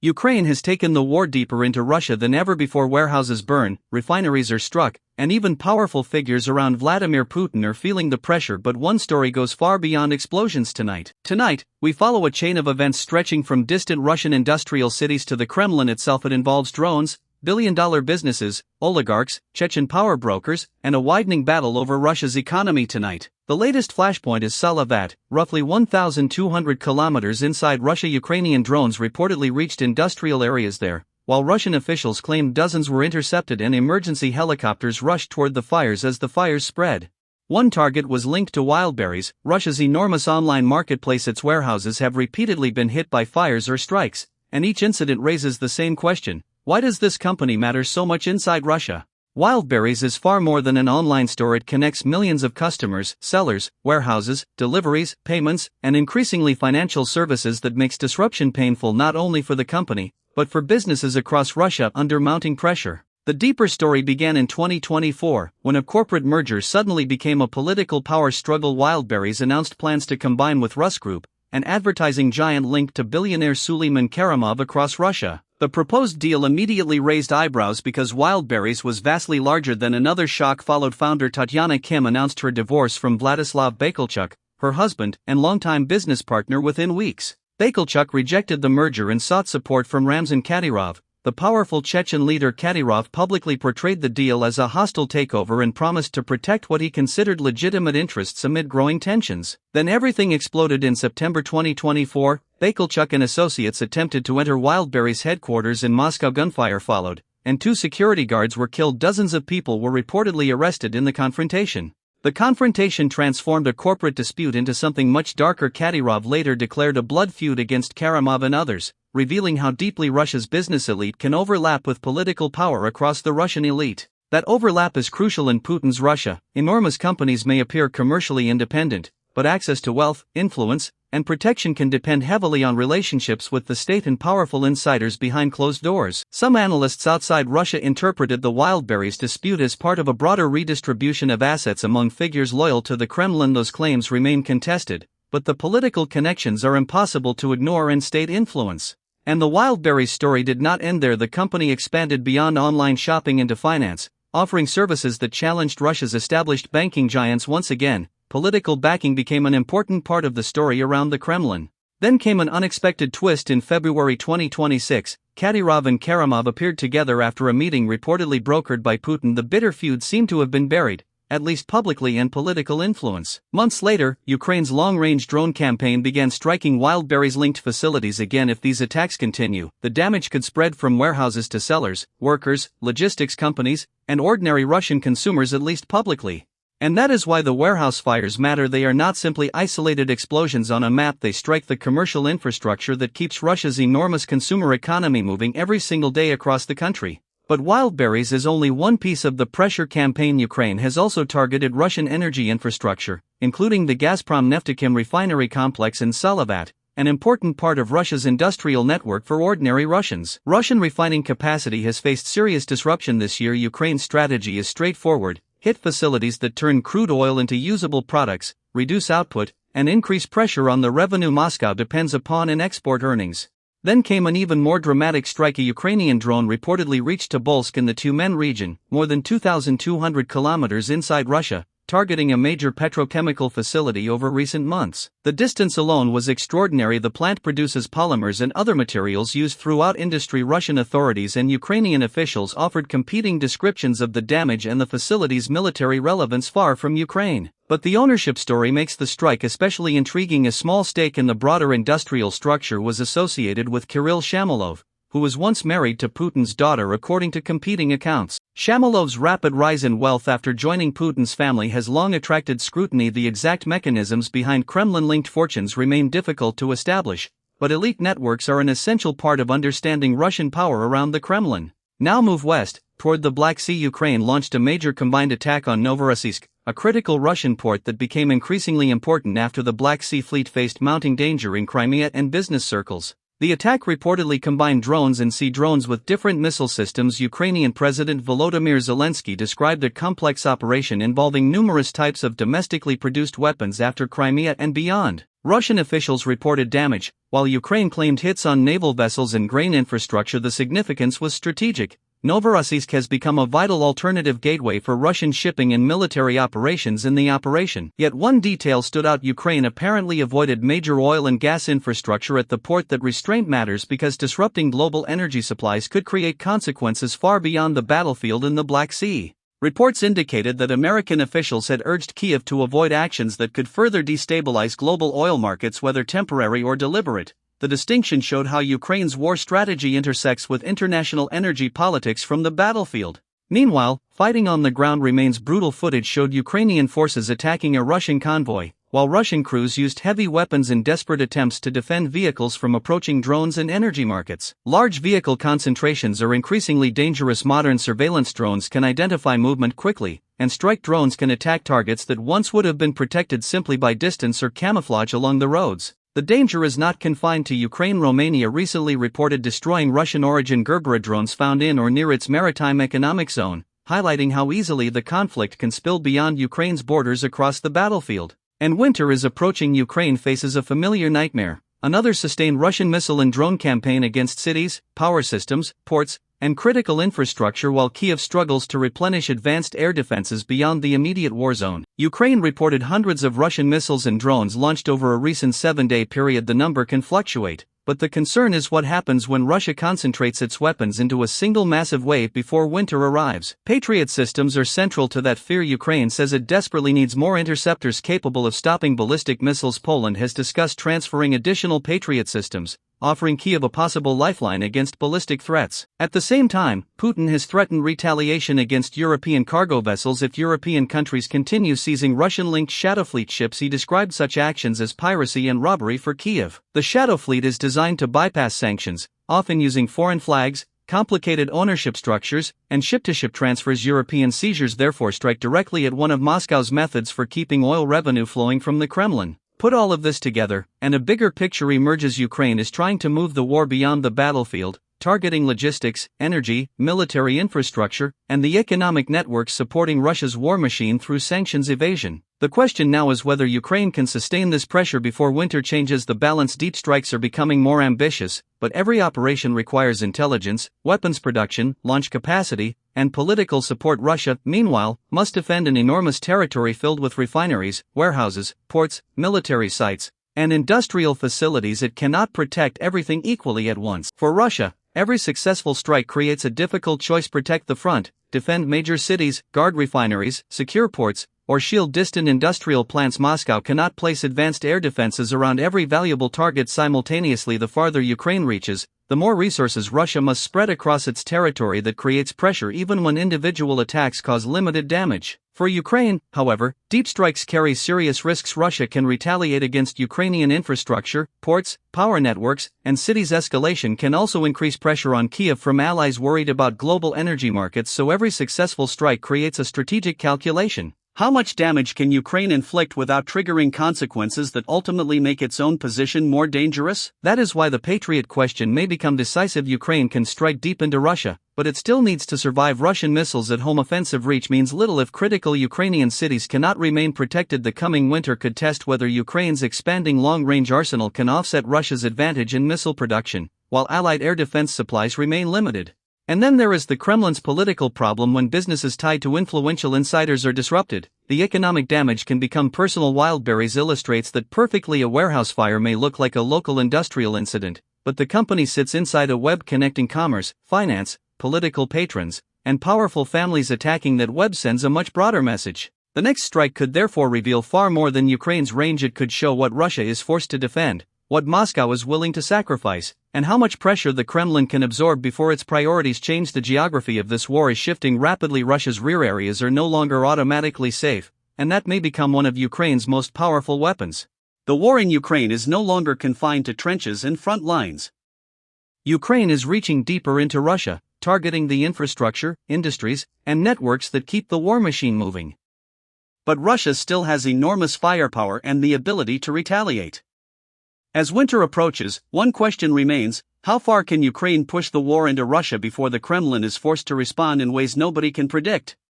Ukraine has taken the war deeper into Russia than ever before. Warehouses burn, refineries are struck, and even powerful figures around Vladimir Putin are feeling the pressure. But one story goes far beyond explosions tonight. Tonight, we follow a chain of events stretching from distant Russian industrial cities to the Kremlin itself. It involves drones, billion-dollar businesses, oligarchs, Chechen power brokers, and a widening battle over Russia's economy tonight. The latest flashpoint is Salavat, roughly 1,200 kilometers inside Russia. Ukrainian drones reportedly reached industrial areas there, while Russian officials claimed dozens were intercepted and emergency helicopters rushed toward the fires as the fires spread. One target was linked to Wildberries, Russia's enormous online marketplace. Its warehouses have repeatedly been hit by fires or strikes, and each incident raises the same question: why does this company matter so much inside Russia? Wildberries is far more than an online store. It connects millions of customers, sellers, warehouses, deliveries, payments, and increasingly financial services that makes disruption painful not only for the company, but for businesses across Russia under mounting pressure. The deeper story began in 2024, when a corporate merger suddenly became a political power struggle. Wildberries announced plans to combine with Rus Group, an advertising giant linked to billionaire Suleiman Karamov across Russia. The proposed deal immediately raised eyebrows because Wildberries was vastly larger than another. Shock followed. Founder Tatyana Kim announced her divorce from Vladislav Bakalchuk, her husband and longtime business partner, within weeks. Bakalchuk rejected the merger and sought support from Ramzan Kadyrov. The powerful Chechen leader Kadyrov publicly portrayed the deal as a hostile takeover and promised to protect what he considered legitimate interests amid growing tensions. Then everything exploded in September 2024. Bakalchuk and associates attempted to enter Wildberries' headquarters in Moscow. Gunfire followed, and 2 security guards were killed. Dozens of people were reportedly arrested in the confrontation. The confrontation transformed a corporate dispute into something much darker. Kadyrov later declared a blood feud against Karamov and others, revealing how deeply Russia's business elite can overlap with political power across the Russian elite. That overlap is crucial in Putin's Russia. Enormous companies may appear commercially independent, but access to wealth, influence, and protection can depend heavily on relationships with the state and powerful insiders behind closed doors. Some analysts outside Russia interpreted the Wildberries dispute as part of a broader redistribution of assets among figures loyal to the Kremlin. Those claims remain contested, but the political connections are impossible to ignore, and state influence. And the Wildberries story did not end there. The company expanded beyond online shopping into finance, offering services that challenged Russia's established banking giants. Once again, political backing became an important part of the story around the Kremlin. Then came an unexpected twist. In February 2026, Kadyrov and Karamov appeared together after a meeting reportedly brokered by Putin. The bitter feud seemed to have been buried, at least publicly, and political influence. Months later, Ukraine's long-range drone campaign began striking Wildberries-linked facilities again. If these attacks continue, the damage could spread from warehouses to sellers, workers, logistics companies, and ordinary Russian consumers, at least publicly. And that is why the warehouse fires matter. They are not simply isolated explosions on a map. They strike the commercial infrastructure that keeps Russia's enormous consumer economy moving every single day across the country. But Wildberries is only one piece of the pressure campaign. Ukraine has also targeted Russian energy infrastructure, including the Gazprom Neftekhim refinery complex in Salavat, an important part of Russia's industrial network for ordinary Russians. Russian refining capacity has faced serious disruption this year. Ukraine's strategy is straightforward: hit facilities that turn crude oil into usable products, reduce output, and increase pressure on the revenue Moscow depends upon in export earnings. Then came an even more dramatic strike. A Ukrainian drone reportedly reached Tobolsk in the Tyumen region, more than 2,200 kilometers inside Russia, targeting a major petrochemical facility over recent months. The distance alone was extraordinary. The plant produces polymers and other materials used throughout industry. Russian authorities and Ukrainian officials offered competing descriptions of the damage and the facility's military relevance. Far from Ukraine. But the ownership story makes the strike especially intriguing. A small stake in the broader industrial structure was associated with Kirill Shamalov, who was once married to Putin's daughter, according to competing accounts. Shamalov's rapid rise in wealth after joining Putin's family has long attracted scrutiny. The exact mechanisms behind Kremlin-linked fortunes remain difficult to establish, but elite networks are an essential part of understanding Russian power around the Kremlin. Now move west, toward the Black Sea. Ukraine launched a major combined attack on Novorossiysk, a critical Russian port that became increasingly important after the Black Sea Fleet faced mounting danger in Crimea and business circles. The attack reportedly combined drones and sea drones with different missile systems. Ukrainian President Volodymyr Zelensky described a complex operation involving numerous types of domestically produced weapons after Crimea and beyond. Russian officials reported damage, while Ukraine claimed hits on naval vessels and grain infrastructure. The significance was strategic. Novorossiysk has become a vital alternative gateway for Russian shipping and military operations in the operation. Yet one detail stood out: Ukraine apparently avoided major oil and gas infrastructure at the port. That restraint matters because disrupting global energy supplies could create consequences far beyond the battlefield in the Black Sea. Reports indicated that American officials had urged Kyiv to avoid actions that could further destabilize global oil markets, whether temporary or deliberate. The distinction showed how Ukraine's war strategy intersects with international energy politics from the battlefield. Meanwhile, fighting on the ground remains brutal. Footage showed Ukrainian forces attacking a Russian convoy, while Russian crews used heavy weapons in desperate attempts to defend vehicles from approaching drones and energy markets. Large vehicle concentrations are increasingly dangerous. Modern surveillance drones can identify movement quickly, and strike drones can attack targets that once would have been protected simply by distance or camouflage along the roads. The danger is not confined to Ukraine. Romania recently reported destroying Russian-origin Gerberia drones found in or near its maritime economic zone, highlighting how easily the conflict can spill beyond Ukraine's borders across the battlefield. And winter is approaching. Ukraine faces a familiar nightmare: another sustained Russian missile and drone campaign against cities, power systems, ports, and critical infrastructure, while Kyiv struggles to replenish advanced air defenses beyond the immediate war zone. Ukraine reported hundreds of Russian missiles and drones launched over a recent 7-day period. The number can fluctuate, but the concern is what happens when Russia concentrates its weapons into a single massive wave before winter arrives. Patriot systems are central to that fear. Ukraine says it desperately needs more interceptors capable of stopping ballistic missiles. Poland has discussed transferring additional Patriot systems, offering Kyiv a possible lifeline against ballistic threats. At the same time, Putin has threatened retaliation against European cargo vessels if European countries continue seizing Russian-linked Shadow Fleet ships. He described such actions as piracy and robbery for Kyiv. The Shadow Fleet is designed to bypass sanctions, often using foreign flags, complicated ownership structures, and ship-to-ship transfers. European seizures therefore strike directly at one of Moscow's methods for keeping oil revenue flowing from the Kremlin. Put all of this together, and a bigger picture emerges. Ukraine is trying to move the war beyond the battlefield, targeting logistics, energy, military infrastructure, and the economic networks supporting Russia's war machine through sanctions evasion. The question now is whether Ukraine can sustain this pressure before winter changes the balance. Deep strikes are becoming more ambitious, but every operation requires intelligence, weapons production, launch capacity, and political support. Russia, meanwhile, must defend an enormous territory filled with refineries, warehouses, ports, military sites, and industrial facilities. It cannot protect everything equally at once. For Russia, every successful strike creates a difficult choice: protect the front, defend major cities, guard refineries, secure ports, or shield distant industrial plants. Moscow cannot place advanced air defenses around every valuable target simultaneously. The farther Ukraine reaches, the more resources Russia must spread across its territory. That creates pressure even when individual attacks cause limited damage. For Ukraine, however, deep strikes carry serious risks. Russia can retaliate against Ukrainian infrastructure, ports, power networks, and cities. Escalation can also increase pressure on Kyiv from allies worried about global energy markets. So every successful strike creates a strategic calculation. How much damage can Ukraine inflict without triggering consequences that ultimately make its own position more dangerous? That is why the Patriot question may become decisive. Ukraine can strike deep into Russia, but it still needs to survive Russian missiles at home. Offensive reach means little if critical Ukrainian cities cannot remain protected. The coming winter could test whether Ukraine's expanding long-range arsenal can offset Russia's advantage in missile production, while Allied air defense supplies remain limited. And then there is the Kremlin's political problem. When businesses tied to influential insiders are disrupted, the economic damage can become personal. Wildberries illustrates that perfectly. A warehouse fire may look like a local industrial incident, but the company sits inside a web connecting commerce, finance, political patrons, and powerful families. Attacking that web sends a much broader message. The next strike could therefore reveal far more than Ukraine's range. It could show what Russia is forced to defend, what Moscow is willing to sacrifice, and how much pressure the Kremlin can absorb before its priorities change. The geography of this war is shifting rapidly. Russia's rear areas are no longer automatically safe, and that may become one of Ukraine's most powerful weapons. The war in Ukraine is no longer confined to trenches and front lines. Ukraine is reaching deeper into Russia, targeting the infrastructure, industries, and networks that keep the war machine moving. But Russia still has enormous firepower and the ability to retaliate. As winter approaches, one question remains: how far can Ukraine push the war into Russia before the Kremlin is forced to respond in ways nobody can predict?